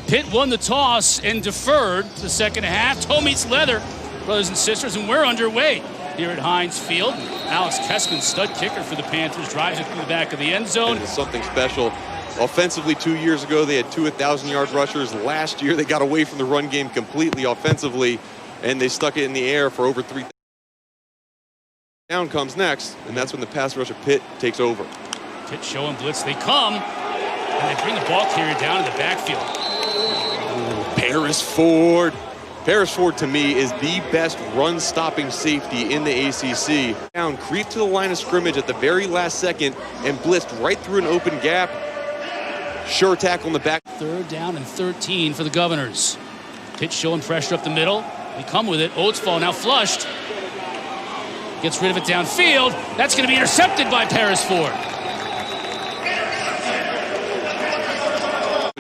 Pitt won the toss and deferred the second half. Toe meets leather, brothers and sisters, and we're underway here at Heinz Field. Alex Kessman, stud kicker for the Panthers, drives it through the back of the end zone. It's something special. Offensively, 2 years ago, they had 2 1,000-yard rushers. Last year, they got away from the run game completely offensively, and they stuck it in the air for over 3,000. Down comes next, and that's when the pass rush of Pitt takes over. Pitt showing blitz. They come, and they bring the ball carrier down in the backfield. Paris Ford. Paris Ford, to me, is the best run-stopping safety in the ACC. Down, creep to the line of scrimmage at the very last second, and blitzed right through an open gap. Sure tackle in the back. 3rd down and 13 for the Governors. Pitt showing pressure up the middle. They come with it. Oatsfall now flushed. Gets rid of it downfield. That's going to be intercepted by Paris Ford.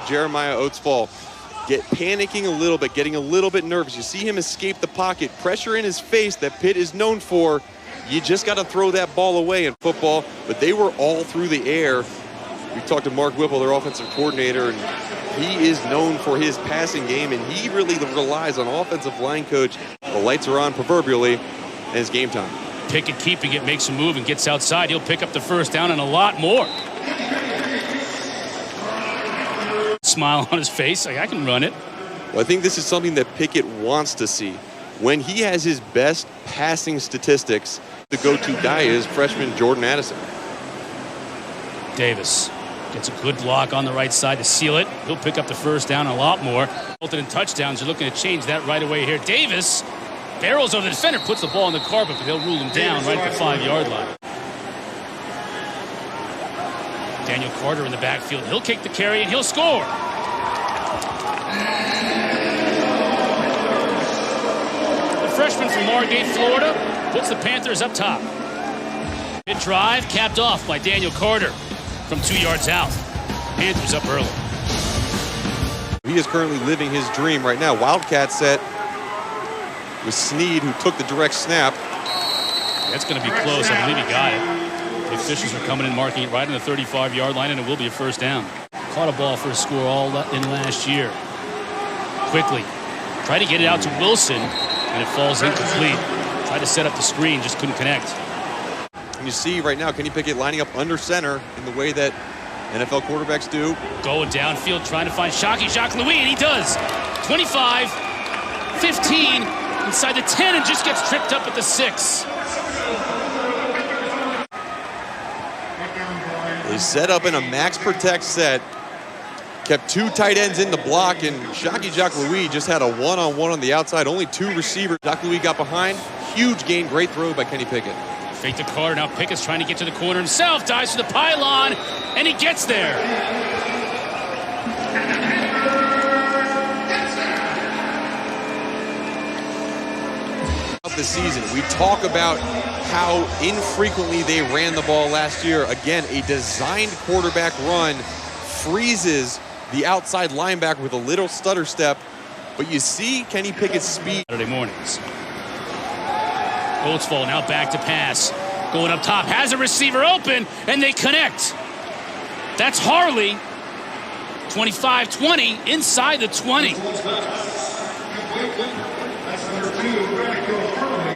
Jeremiah Oatsfall panicking a little bit, getting a little bit nervous. You see him escape the pocket, pressure in his face that Pitt is known for. You just got to throw that ball away in football, but they were all through the air. We talked to Mark Whipple, their offensive coordinator, and he is known for his passing game, and he really relies on offensive line coach. The lights are on proverbially, and it's game time. Pickett keeping it, makes a move and gets outside. He'll pick up the first down and a lot more. Smile on his face, like, I can run it. Well, I think this is something that Pickett wants to see. When he has his best passing statistics, the go-to guy is freshman Jordan Addison. Davis gets a good block on the right side to seal it. He'll pick up the first down and a lot more. Resulted in touchdowns. You're looking to change that right away here. Davis barrels over the defender, puts the ball on the carpet, but they'll rule him down right at the 5-yard line. Daniel Carter in the backfield. He'll kick the carry and he'll score. The freshman from Margate, Florida, puts the Panthers up top. Mid drive capped off by Daniel Carter from 2 yards out. Panthers up early. He is currently living his dream right now. Wildcat set with Snead, who took the direct snap. That's going to be close. I believe he got it. The officials are coming in, marking it right on the 35-yard line, and it will be a first down. Caught a ball for a score all in last year. Quickly. Tried to get it out to Wilson, and it falls incomplete. Tried to set up the screen, just couldn't connect. And you see right now Kenny Pickett lining up under center in the way that NFL quarterbacks do. Going downfield, trying to find Jacques Louis, and he does. 25, 15, inside the 10, and just gets tripped up at the 6. They set up in a max protect set, kept 2 tight ends in the block, and Jacques Louis just had a one-on-one on the outside. Only 2 receivers. Jacques Louis got behind. Huge gain, great throw by Kenny Pickett. Fake to Carter, now Pickett's trying to get to the corner himself, dives for the pylon, and he gets there. The season, we talk about how infrequently they ran the ball last year. Again, a designed quarterback run freezes the outside linebacker with a little stutter step, but you see Kenny Pickett's speed. Saturday mornings. Oatsfall now back to pass. Going up top, has a receiver open, and they connect. That's Harley. 25-20, inside the 20.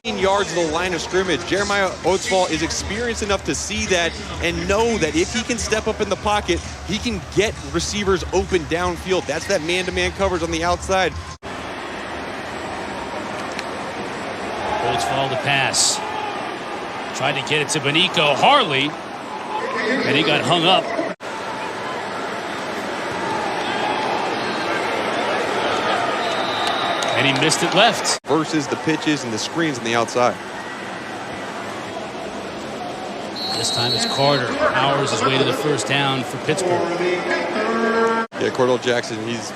15 yards of the line of scrimmage. Jeremiah Oatsfall is experienced enough to see that and know that if he can step up in the pocket, he can get receivers open downfield. That's that man-to-man coverage on the outside. Oatsfall to pass. Tried to get it to Benico Harley, and he got hung up. And he missed it left. Versus the pitches and the screens on the outside. This time it's Carter. Powers his way to the first down for Pittsburgh. Yeah, Cordell Jackson, he's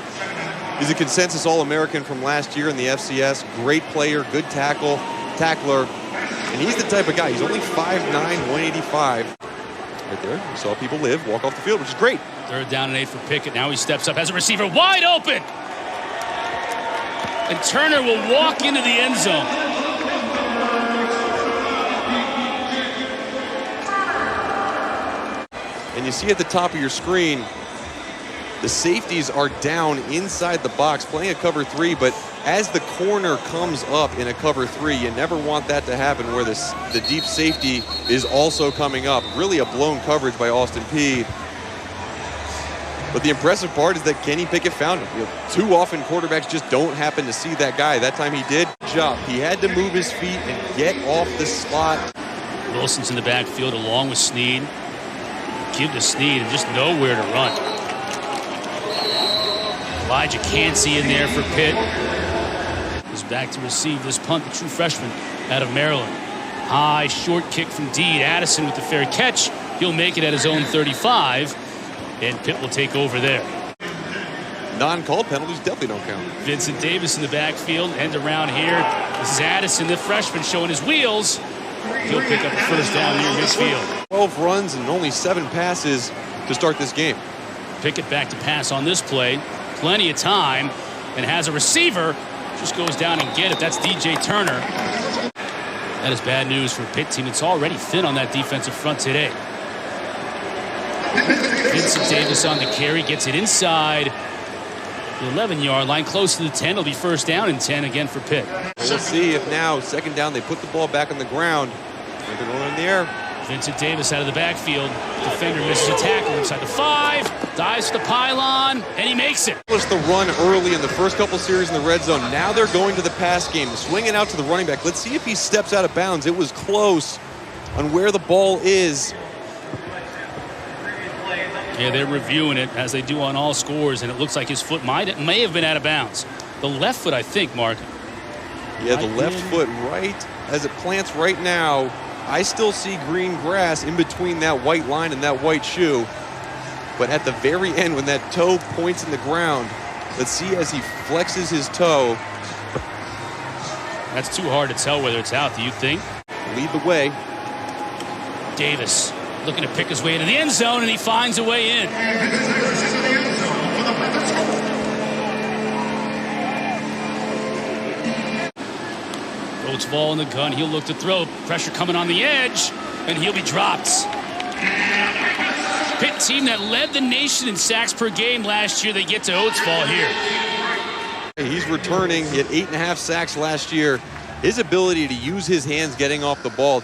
a consensus All-American from last year in the FCS. Great player, good tackler. And he's the type of guy, he's only 5'9", 185. Right there, you saw people walk off the field, which is great. 3rd down and 8 for Pickett. Now he steps up, has a receiver wide open. And Turner will walk into the end zone. And you see at the top of your screen, The safeties are down inside the box playing a cover 3, but as the corner comes up in a cover 3, you never want that to happen where the deep safety is also coming up. Really a blown coverage by Austin Peay. But the impressive part is that Kenny Pickett found him. You know, too often quarterbacks just don't happen to see that guy. That time he did. Job. He had to move his feet and get off the spot. Wilson's in the backfield along with Snead. Give to Snead and just nowhere to run. Elijah Cansey in there for Pitt. Is back to receive this punt, the true freshman out of Maryland. High, short kick from Deed. Addison with the fair catch. He'll make it at his own 35. And Pitt will take over there. Non-called penalties definitely don't count. Vincent Davis in the backfield. End around here. This is Addison, the freshman, showing his wheels. He'll pick up a first down near midfield. 12 runs and only 7 passes to start this game. Pickett back to pass on this play. Plenty of time. And has a receiver. Just goes down and get it. That's DJ Turner. That is bad news for a Pitt team. It's already thin on that defensive front today. Vincent Davis on the carry, gets it inside the 11-yard line, close to the 10. It'll be first down and 10 again for Pitt. We'll see if now, second down, they put the ball back on the ground. They're going in the air. Vincent Davis out of the backfield. Defender misses a tackle inside the 5. Dives to the pylon, and he makes it. Was the run early in the first couple series in the red zone. Now they're going to the pass game, swinging out to the running back. Let's see if he steps out of bounds. It was close on where the ball is. Yeah, they're reviewing it as they do on all scores, and it looks like his foot may have been out of bounds. The left foot, I think, Mark. Yeah, the left foot right as it plants right now. I still see green grass in between that white line and that white shoe. But at the very end, when that toe points in the ground, let's see as he flexes his toe. That's too hard to tell whether it's out, do you think? Lead the way. Davis looking to pick his way into the end zone, and he finds a way in. Coach Ball in the gun. He'll look to throw. Pressure coming on the edge, and he'll be dropped. Pitt team that led the nation in sacks per game last year. They get to Oatsfall here. He's returning. He had 8.5 sacks last year. His ability to use his hands getting off the ball.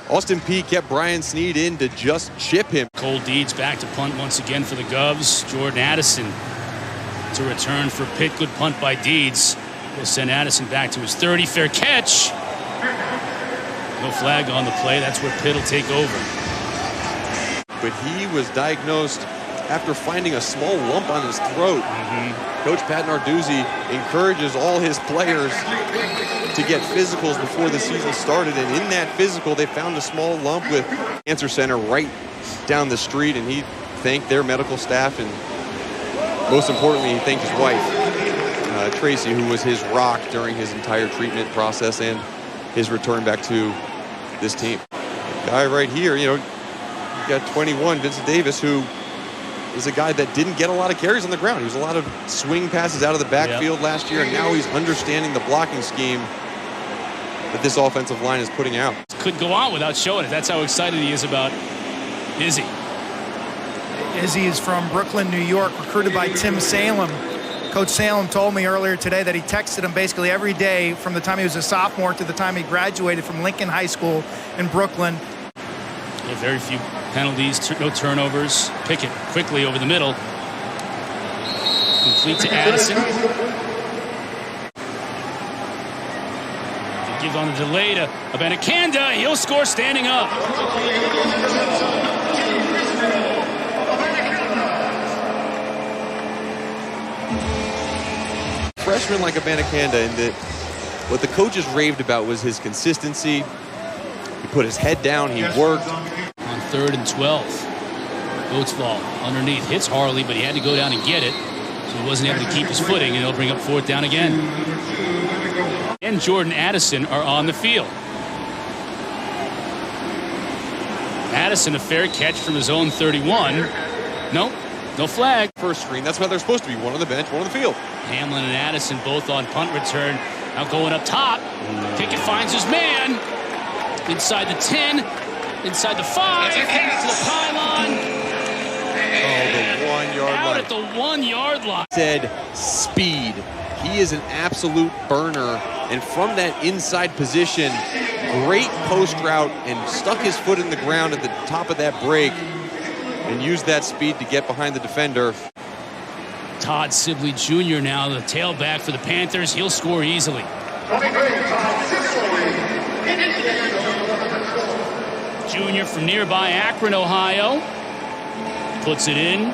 Austin Peay kept Brian Snead in to just chip him. Cole Deeds back to punt once again for the Govs. Jordan Addison to return for Pitt. Good punt by Deeds. Will send Addison back to his 30. Fair catch. No flag on the play. That's where Pitt will take over. But he was diagnosed after finding a small lump on his throat. Coach Pat Narduzzi encourages all his players to get physicals before the season started, and in that physical they found a small lump with Cancer Center right down the street, and he thanked their medical staff, and most importantly he thanked his wife, Tracy, who was his rock during his entire treatment process and his return back to this team. Guy right here, you know, you got 21, Vincent Davis, who is a guy that didn't get a lot of carries on the ground. He was a lot of swing passes out of the backfield last year, and now he's understanding the blocking scheme that this offensive line is putting out. Couldn't go on without showing it. That's how excited he is about Izzy. Izzy is from Brooklyn, New York, recruited by Tim Salem. Coach Salem told me earlier today that he texted him basically every day from the time he was a sophomore to the time he graduated from Lincoln High School in Brooklyn. Yeah, very few penalties, no turnovers. Pickett quickly over the middle. Complete to Addison. He gives on the delay to Abanikanda. He'll score standing up. Freshman like Abanikanda, and what the coaches raved about was his consistency. He put his head down, he worked. On 3rd and 12. Oatsfall underneath, hits Harley, but he had to go down and get it, so he wasn't able to keep his footing, and he'll bring up 4th down again. And Jordan Addison are on the field. Addison, a fair catch from his own 31. Nope, no flag. First screen, that's why they're supposed to be. One on the bench, one on the field. Hamlin and Addison both on punt return. Now going up top. Pickett finds his man. Inside the 10. Inside the 5. To the pylon. Oh, the 1 1-yard out line. at the 1-yard line. Said speed. He is an absolute burner, and from that inside position, great post route and stuck his foot in the ground at the top of that break and used that speed to get behind the defender. Todd Sibley Jr. now the tailback for the Panthers. He'll score easily. Jr. from nearby Akron, Ohio. Puts it in.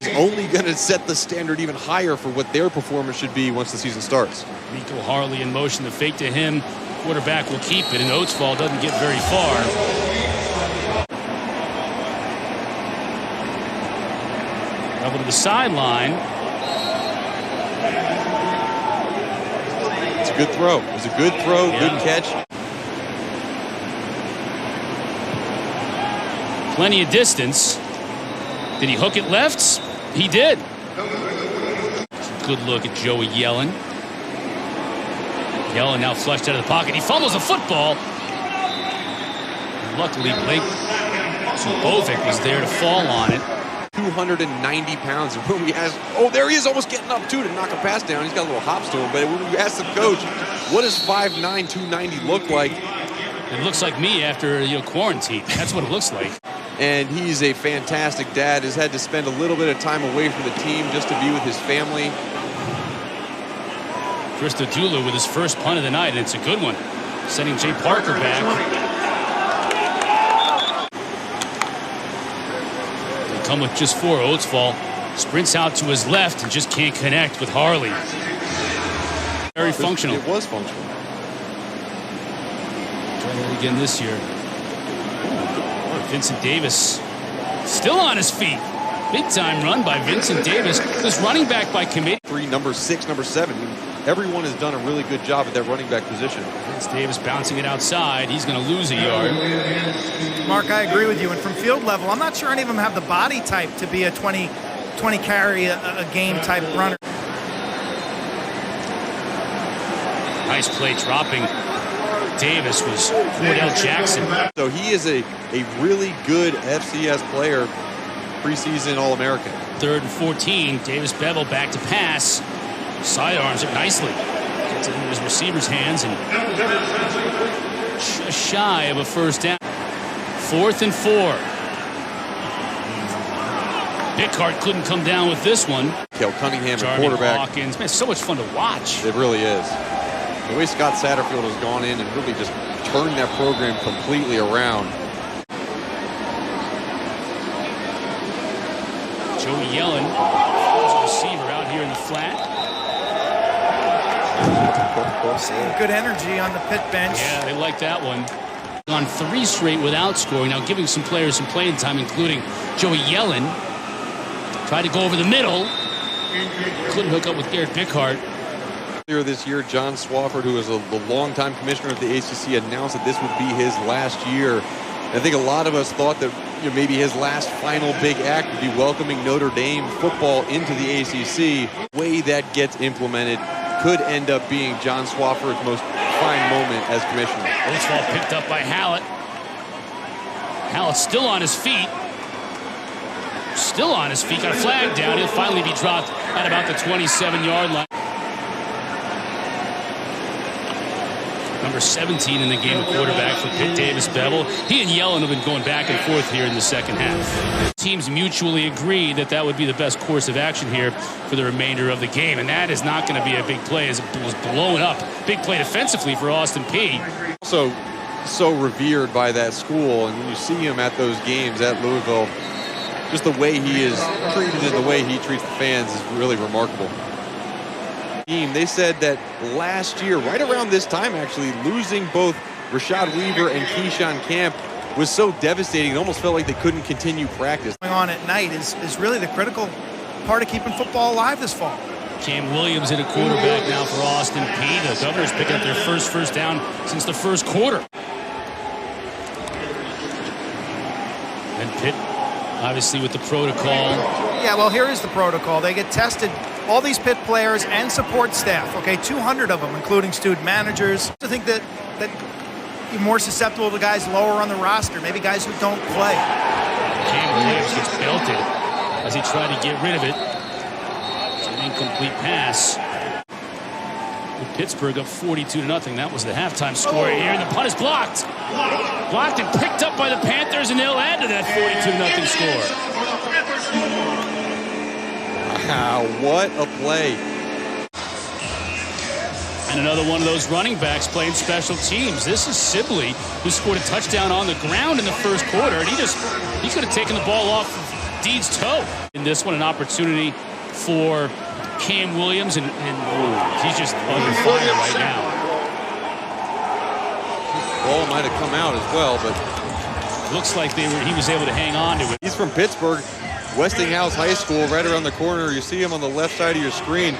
It's only going to set the standard even higher for what their performance should be once the season starts. Nico Harley in motion. The fake to him. Quarterback will keep it, and Oatsfall doesn't get very far. Over to the sideline. It's a good throw. It was a good throw, Yeah. good catch. Plenty of distance. Did he hook it left? He did. Good look at Joey Yellen. Yellen now flushed out of the pocket. He fumbles the football. Luckily, Blake Zubovic was there to fall on it. 290 pounds. And when we asked, oh, there he is, almost getting up too to knock a pass down. He's got a little hops to him. But when we asked the coach, what does 5'9", 290 look like? It looks like me after quarantine. That's what it looks like. And he's a fantastic dad. Has had to spend a little bit of time away from the team just to be with his family. Christodoulou with his first punt of the night, and it's a good one. Sending Jay Parker back. They come with just 4. Oatsfall sprints out to his left and just can't connect with Harley. Very functional. It was functional. Try that again this year. Vincent Davis still on his feet. Big time run by Vincent Davis. This running back by committee. 3, number 6, number 7. Everyone has done a really good job at that running back position. Vince Davis bouncing it outside. He's going to lose a yard. Mark, I agree with you. And from field level, I'm not sure any of them have the body type to be a 20 carry a game type runner. Nice play dropping. Davis was Cordell Jackson. So he is a really good FCS player, preseason All-American. 3rd and 14. Davis Bevel back to pass. Sidearms it nicely. Gets it into his receiver's hands and shy of a first down. 4th and 4. Bickart couldn't come down with this one. Kel Cunningham, the Jarvie quarterback. Hawkins. Man, it's so much fun to watch. It really is. The way Scott Satterfield has gone in and really just turned that program completely around. Joey Yellen, a receiver out here in the flat. Seeing good energy on the Pitt bench. Yeah, they like that one. On 3 straight without scoring. Now giving some players some playing time, including Joey Yellen. Tried to go over the middle. Couldn't hook up with Garrett Bickart. Earlier this year, John Swafford, who is the longtime commissioner of the ACC, announced that this would be his last year. And I think a lot of us thought that maybe his last final big act would be welcoming Notre Dame football into the ACC. The way that gets implemented could end up being John Swafford's most fine moment as commissioner. Oatsfall picked up by Hallett. Hallett still on his feet. Still on his feet. Got a flag down. He'll finally be dropped at about the 27-yard line. Number 17 in the game, a quarterback for Pitt, Davis Bevel. He and Yellen have been going back and forth here in the second half. Teams mutually agreed that that would be the best course of action here for the remainder of the game, and that is not going to be a big play as it was blown up. Big play defensively for Austin Peay. Also, so revered by that school, and when you see him at those games at Louisville, just the way he is treated and the way he treats the fans is really remarkable. They said that last year, right around this time actually, losing both Rashad Weaver and Keyshawn Camp was so devastating it almost felt like they couldn't continue practice. Going on at night is really the critical part of keeping football alive this fall. Cam Williams in a quarterback now for Austin Peay. The Governors pick up their first down since the first quarter. And Pitt, obviously, with the protocol. Yeah, well, here is the protocol. They get tested, all these Pitt players and support staff, okay, 200 of them, including student managers. I think that you're more susceptible to guys lower on the roster, maybe guys who don't play. Cam Williams gets belted. as he tried to get rid of it. It's an incomplete pass. With Pittsburgh up 42-0. That was the halftime score here, and the punt is blocked. Blocked and picked up by the Panthers, and they'll add to that 42-0 score. Wow, what a play. And another one of those running backs playing special teams. This is Sibley, who scored a touchdown on the ground in the first quarter, and he could have taken the ball off of Deed's toe. In this one, an opportunity for Cam Williams, and he's just under fire right now. Ball might have come out as well, but looks like he was able to hang on to it. He's from Pittsburgh, Westinghouse High School, right around the corner. You see him on the left side of your screen.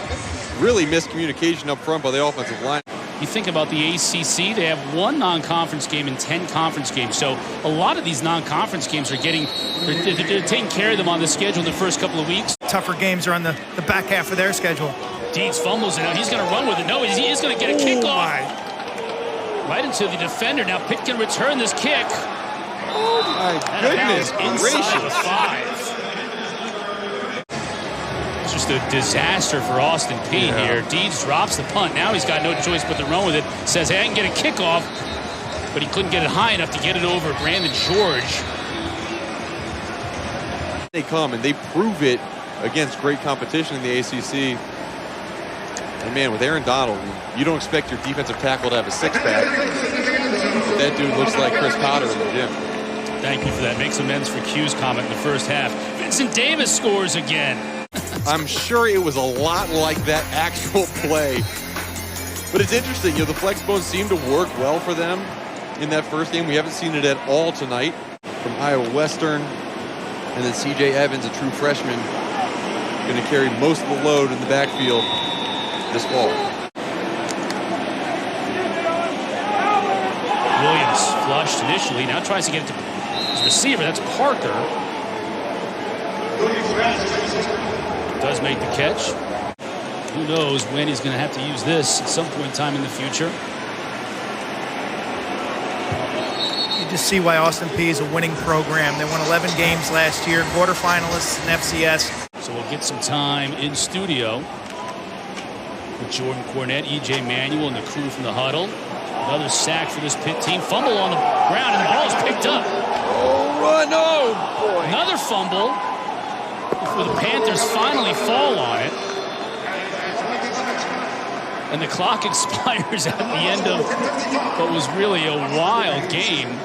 Really miscommunication up front by the offensive line. You think about the ACC, they have 1 non-conference game and 10 conference games. So a lot of these non-conference games are they're taking care of them on the schedule in the first couple of weeks. Tougher games are on the back half of their schedule. Deeds fumbles it out. He's going to run with it. No, he is going to get a kickoff. Right into the defender. Now Pitt can return this kick. Oh my goodness inside the 5. It's just a disaster for Austin Peay here. Deeds drops the punt. Now he's got no choice but to run with it. Says, hey, I can get a kickoff, but he couldn't get it high enough to get it over Brandon George. They come and they prove it against great competition in the ACC. And man, with Aaron Donald, you don't expect your defensive tackle to have a six-pack. But that dude looks like Chris Potter in the gym. Thank you for that. Makes amends for Q's comment in the first half. Vincent Davis scores again. I'm sure it was a lot like that actual play. But it's interesting, the flex bones seem to work well for them in that first game. We haven't seen it at all tonight from Iowa Western. And then C.J. Evans, a true freshman, going to carry most of the load in the backfield this fall. Williams flushed initially, now tries to get it to his receiver. That's Parker. Does make the catch. Who knows when he's going to have to use this at some point in time in the future. You just see why Austin Peay is a winning program. They won 11 games last year, quarterfinalists in FCS. So we'll get some time in studio with Jordan Cornette, E.J. Manuel, and the crew from the huddle. Another sack for this Pitt team. Fumble on the ground, and the ball is picked up. Oh, run! Oh, boy. Another fumble before the Panthers finally fall on it. And the clock expires at the end of what was really a wild game.